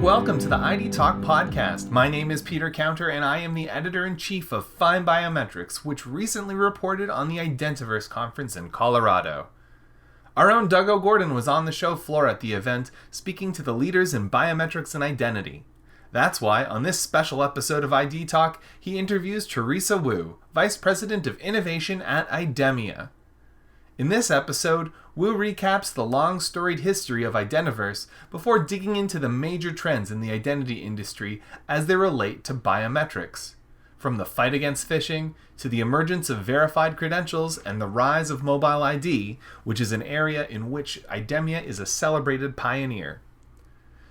and welcome to the ID Talk podcast. My name is Peter Counter, and I am the editor-in-chief of FindBiometrics, which recently reported on the Identiverse conference in Colorado. Our own Doug OGorden was on the show floor at the event, speaking to the leaders in biometrics and identity. That's why, on this special episode of ID Talk, he interviews Teresa Wu, Vice President of Innovation at IDEMIA. In this episode, Wu recaps the long-storied history of Identiverse before digging into the major trends in the identity industry as they relate to biometrics. From the fight against phishing, to the emergence of verified credentials and the rise of mobile ID, which is an area in which IDEMIA is a celebrated pioneer.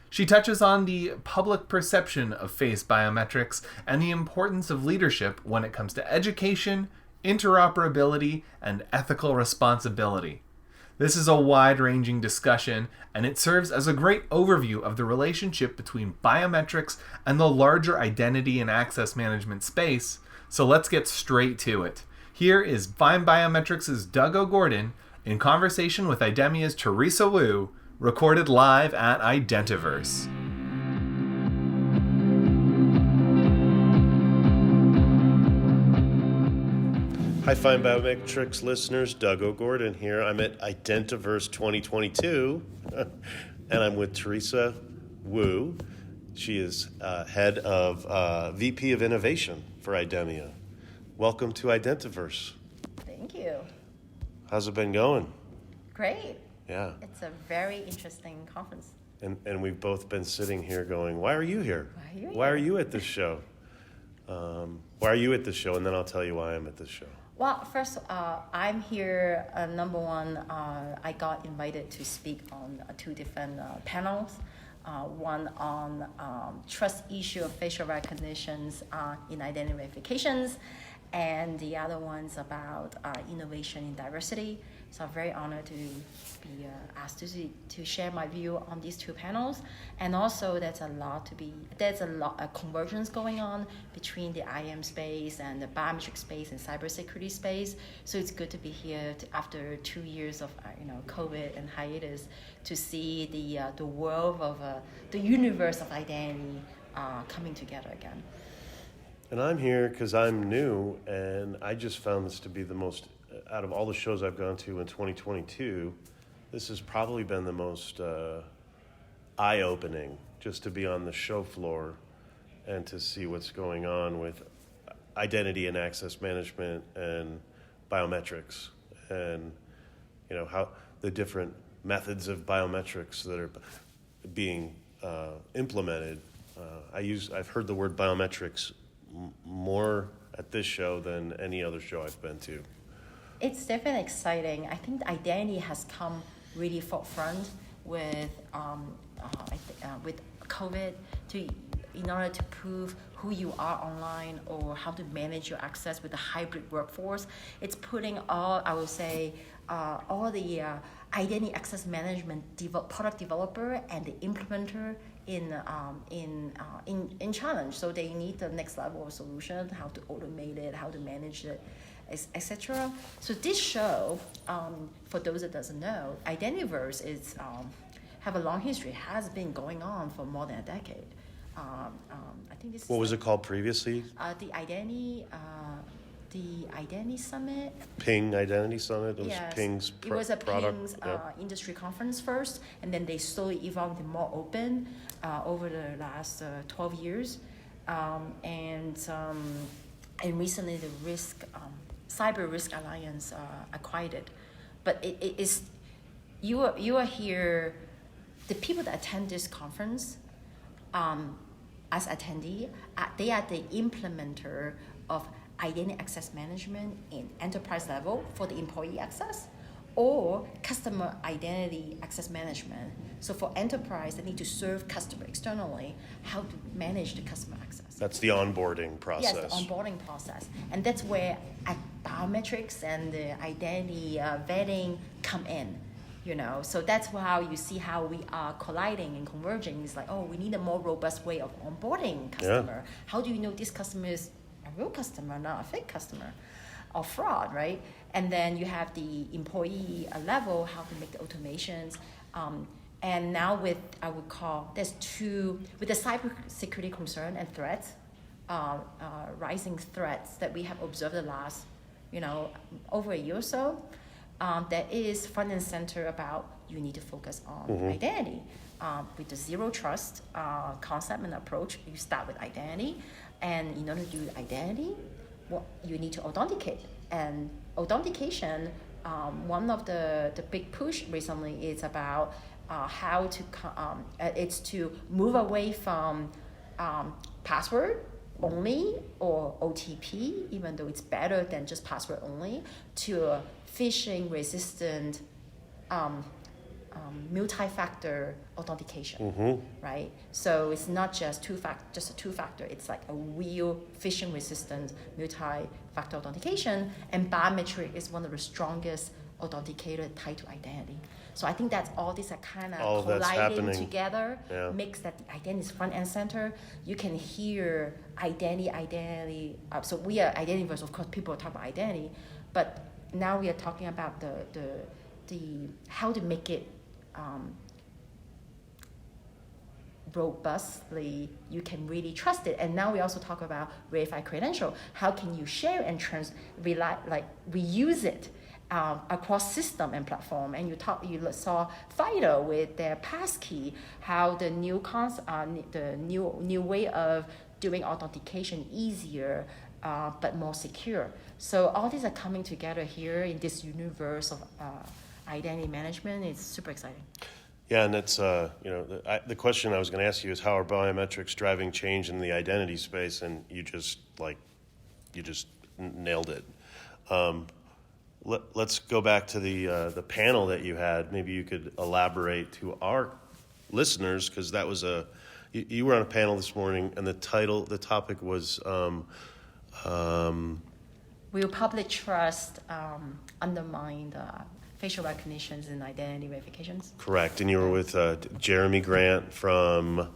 She touches on the public perception of face biometrics and the importance of leadership when it comes to education, interoperability, and ethical responsibility. This is a wide-ranging discussion, and it serves as a great overview of the relationship between biometrics and the larger identity and access management space, so let's get straight to it. Here is FindBiometrics' Doug OGorden in conversation with IDEMIA's Teresa Wu, recorded live at Identiverse. Hi, FindBiometrics listeners. Doug OGorden here. I'm at Identiverse 2022, and I'm with Teresa Wu. She is head of VP of Innovation for IDEMIA. Welcome to Identiverse. Thank you. How's it been going? Great. Yeah. It's a very interesting conference. And we've both been sitting here going, why are you here? Why are you at this show? Why are you at this show? And then I'll tell you why I'm at this show. Well, first, I'm here, number one, I got invited to speak on two different panels. One on trust issue of facial recognitions in identity verifications, and the other one's about innovation in diversity. So I'm very honored to be asked to share my view on these two panels. And also there's a lot of convergence going on between the IAM space and the biometric space and cybersecurity space. So it's good to be here after 2 years of COVID and hiatus to see the world of the universe of identity coming together again. And I'm here because I'm new, and I just found this to be the most, out of all the shows I've gone to in 2022, this has probably been the most eye-opening, just to be on the show floor and to see what's going on with identity and access management and biometrics, and how the different methods of biometrics that are being implemented. I've heard the word biometrics more at this show than any other show I've been to. It's definitely exciting. I think identity has come really forefront with COVID in order to prove who you are online or how to manage your access with the hybrid workforce. It's putting all the identity access management product developer and the implementer in challenge. So they need the next level of solution, how to automate it, how to manage it, etc. So this show, for those that doesn't know, Identiverse is have a long history. Has been going on for more than a decade. I think this. What was it called previously? The Identity Summit. Ping Identity Summit. It was yes. Ping's It was a product. Ping's industry conference first, and then they slowly evolved to more open over the last 12 years, and recently the Cyber Risk Alliance acquired it. But it is you are here. The people that attend this conference, as attendee, they are the implementer of identity access management in enterprise level for the employee access, or customer identity access management. So for enterprise, they need to serve customer externally, how to manage the customer access. That's the onboarding process. Yes, the onboarding process. And that's where biometrics and the identity vetting come in. So that's how you see how we are colliding and converging. It's like, we need a more robust way of onboarding customer. Yeah. How do you know this customer is a real customer, not a fake customer, or fraud, right? And then you have the employee level, how to make the automations. And now with, I would call, with the cybersecurity concern and threats, rising threats that we have observed the last, over a year or so, that is front and center about you need to focus on identity. With the zero trust concept and approach, you start with identity. And in order to do identity, you need to authenticate. And authentication, one of the big push recently is about how to it's to move away from password only or OTP, even though it's better than just password only, to a phishing resistant multi-factor authentication, right? So it's not just just a two-factor. It's like a real phishing resistant multi-factor authentication, and biometric is one of the strongest authenticator tied to identity. So I think that all these are kind of colliding together, makes that the identity is front and center. You can hear identity. So we are Identiverse, of course, people talk about identity, but now we are talking about the how to make it robustly, you can really trust it. And now we also talk about verified credential. How can you share and reuse it across system and platform? And you saw FIDO with their passkey, how the new new way of doing authentication easier, but more secure. So all these are coming together here in this universe of identity management. It's super exciting. Yeah, and it's the question I was going to ask you is how are biometrics driving change in the identity space, and you just nailed it. Let's go back to the panel that you had. Maybe you could elaborate to our listeners, because that was you were on a panel this morning, and the topic was will public trust undermine the facial recognitions and identity verifications? Correct. And you were with Jeremy Grant from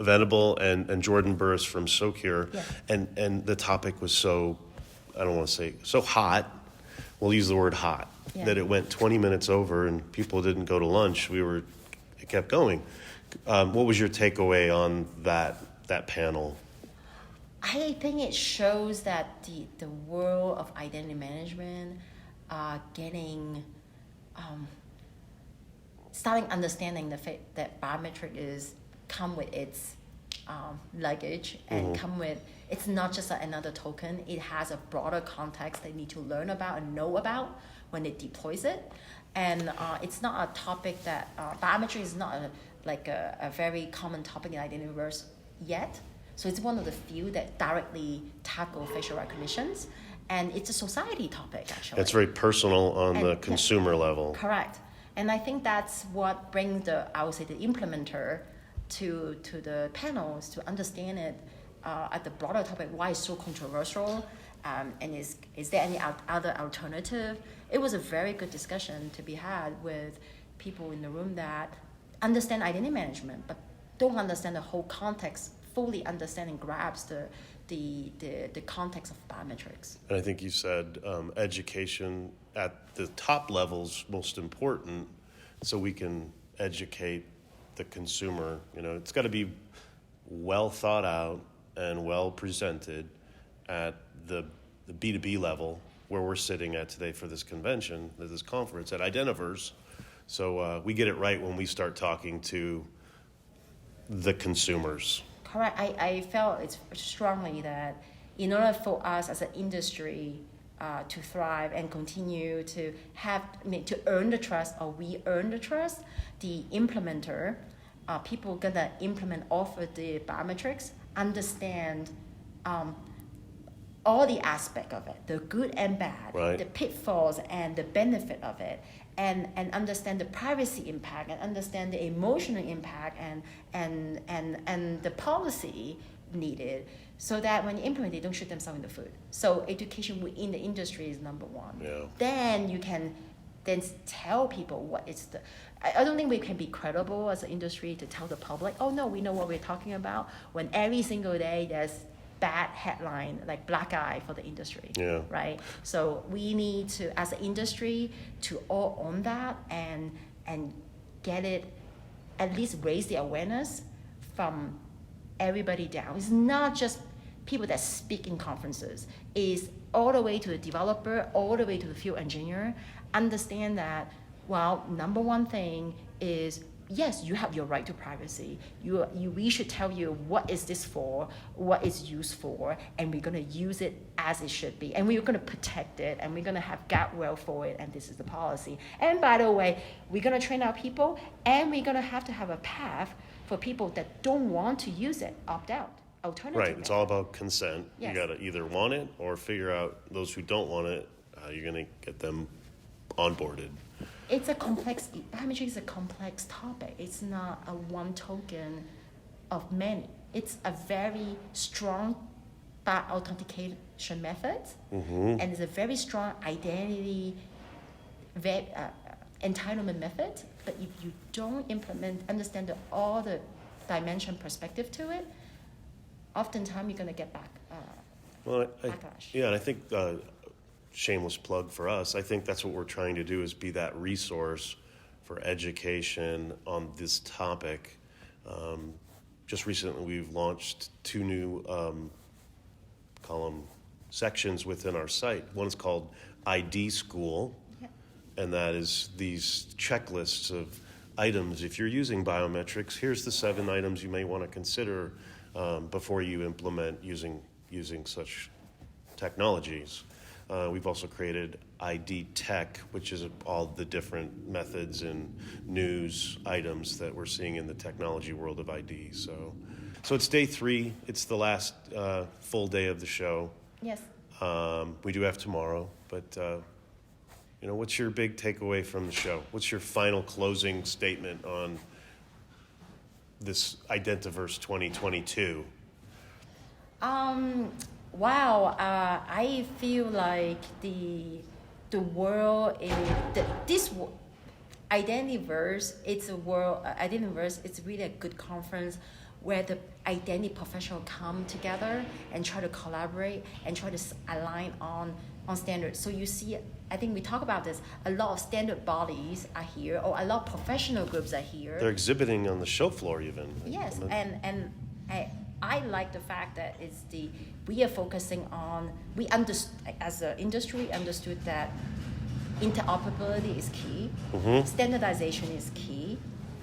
Venable and Jordan Burris from Socure. Yeah. And the topic was so hot, we'll use the word hot, that it went 20 minutes over and people didn't go to lunch. It kept going. What was your takeaway on that panel? I think it shows that the world of identity management getting starting understanding the fact that biometric come with its luggage and come with, it's not just another token. It has a broader context they need to learn about and know about when it deploys it. And it's not a topic that biometric is not a very common topic in Identiverse yet. So it's one of the few that directly tackle facial recognitions. And it's a society topic, actually. It's very personal on the consumer level. Correct. And I think that's what brings the implementer to the panels to understand it at the broader topic, why it's so controversial, and is there any other alternative? It was a very good discussion to be had with people in the room that understand identity management, but don't understand the whole context, fully understand and grasp the context of biometrics. And I think you said education at the top level's most important, so we can educate the consumer. It's got to be well thought out and well presented at the B2B level where we're sitting at today for this convention, this conference at Identiverse. So we get it right when we start talking to the consumers. Correct. I felt it's strongly that in order for us as an industry to thrive and continue to earn the trust, or we earn the trust, the implementer, people gonna implement off of the biometrics, understand all the aspect of it, the good and bad, right, the pitfalls and the benefit of it, and understand the privacy impact, and understand the emotional impact and the policy needed, so that when you implement, they don't shoot themselves in the foot. So education within the industry is number one. Yeah. Then you can then tell people what it's the. I don't think we can be credible as an industry to tell the public, oh no, we know what we're talking about, when every single day there's bad headline, like black eye for the industry, right? So we need to, as an industry, to all own that and get it, at least raise the awareness from everybody down. It's not just people that speak in conferences. It's all the way to the developer, all the way to the field engineer. Understand that, well, number one thing is, yes, you have your right to privacy. We should tell you what is this for, what it's used for, and we're going to use it as it should be. And we're going to protect it, and we're going to have guardrail for it, and this is the policy. And by the way, we're going to train our people, and we're going to have a path for people that don't want to use it, opt out. Right, it's all about consent. Yes. You got to either want it or figure out those who don't want it, how you're going to get them onboarded. It's a complex, biometrics is a complex topic. It's not a one token of many. It's a very strong authentication method, and it's a very strong identity entitlement method. But if you don't understand all the dimension perspective to it, oftentimes you're going to get backlash. Yeah, and I think shameless plug for us. I think that's what we're trying to do, is be that resource for education on this topic. Just recently, we've launched 2 new column sections within our site. One is called ID School, and that is these checklists of items. If you're using biometrics, here's the 7 items you may want to consider before you implement using such technologies. We've also created ID Tech, which is all the different methods and news items that we're seeing in the technology world of ID. So it's day 3. It's the last full day of the show. Yes. We do have tomorrow, but what's your big takeaway from the show? What's your final closing statement on this Identiverse 2022? Wow, I feel like the world is this Identiverse. It's a world. Identiverse. It's really a good conference where the identity professionals come together and try to collaborate and try to align on standards. So you see, I think we talk about this. A lot of standard bodies are here, or a lot of professional groups are here. They're exhibiting on the show floor even. Yes, and I like the fact that we are focusing on, as an industry understood that interoperability is key, standardization is key,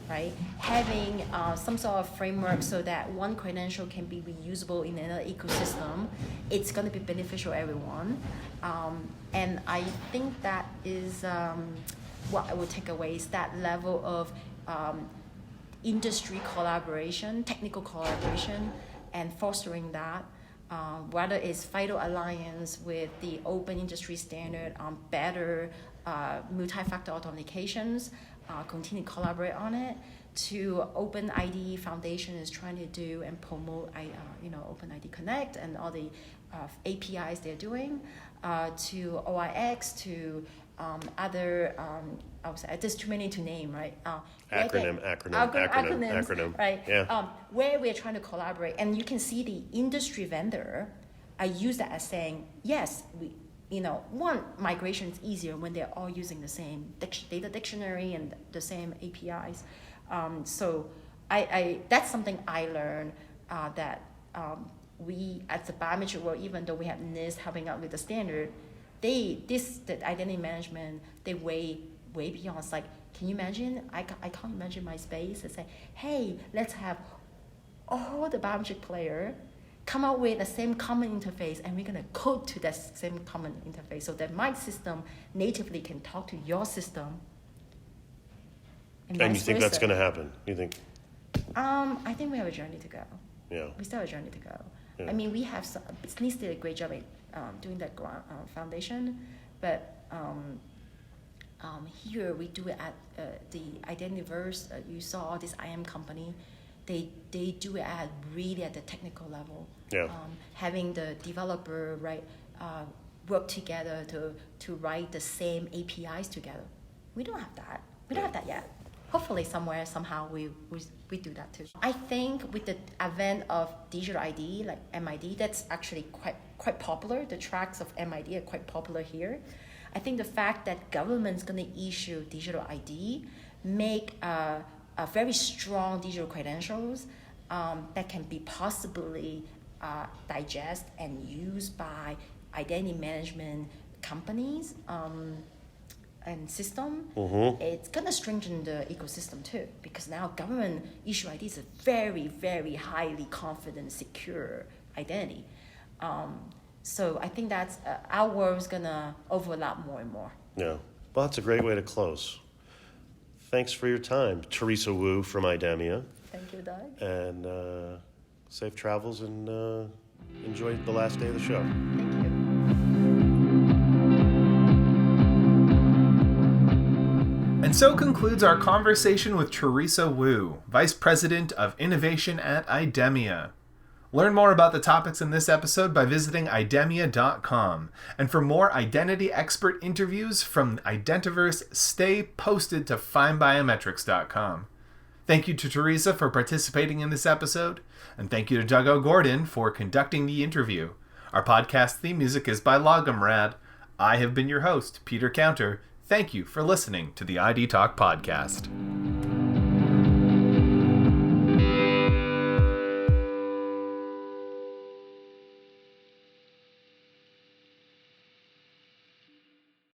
right? Having some sort of framework so that one credential can be reusable in another ecosystem, it's going to be beneficial to everyone. And I think that is what I would take away, is that level of industry collaboration, technical collaboration, and fostering that, whether it's FIDO Alliance with the open industry standard on better multi-factor authentications, continue to collaborate on it, to Open ID Foundation is trying to do and promote Open ID Connect and all the APIs they're doing, to OIX, to other, I would say, there's too many to name, right? Acronym, right? Yeah. Where we're trying to collaborate, and you can see the industry vendor, I use that as saying, yes, one, migration is easier when they're all using the same data dictionary and the same APIs. So I that's something I learned, that we, as the biometric world, even though we have NIST helping out with the standard, the identity management, they way beyond. It's like, can you imagine? I can't imagine my space and say, hey, let's have all the biometric player come up with the same common interface, and we're going to code to that same common interface so that my system natively can talk to your system. And you think that's going to happen? You think? I think we have a journey to go. Yeah. We still have a journey to go. Yeah. I mean, we have SNIS did a great job at doing that foundation, but here we do it at the Identiverse. You saw all this IM company. They do it at really at the technical level. Yeah. Having the developer work together to write the same APIs together. We don't have that. We don't have that yet. Hopefully somewhere, somehow we do that too. I think with the advent of digital ID, like MID, that's actually quite popular. The tracks of MID are quite popular here. I think the fact that government's going to issue digital ID make a very strong digital credentials that can be possibly digest and used by identity management companies and system. It's going to strengthen the ecosystem too, because now government issue ID is a very, very highly confident, secure identity. So I think that's our world is going to overlap more and more. Yeah, well, that's a great way to close. Thanks for your time, Teresa Wu from IDEMIA. Thank you, Doug. And safe travels, and enjoy the last day of the show. Thank you. And so concludes our conversation with Teresa Wu, Vice President of Innovation at IDEMIA. Learn more about the topics in this episode by visiting idemia.com. And for more identity expert interviews from Identiverse, stay posted to FindBiometrics.com. Thank you to Teresa for participating in this episode, and thank you to Doug OGorden for conducting the interview. Our podcast theme music is by Logomrad. I have been your host, Peter Counter. Thank you for listening to the ID Talk Podcast.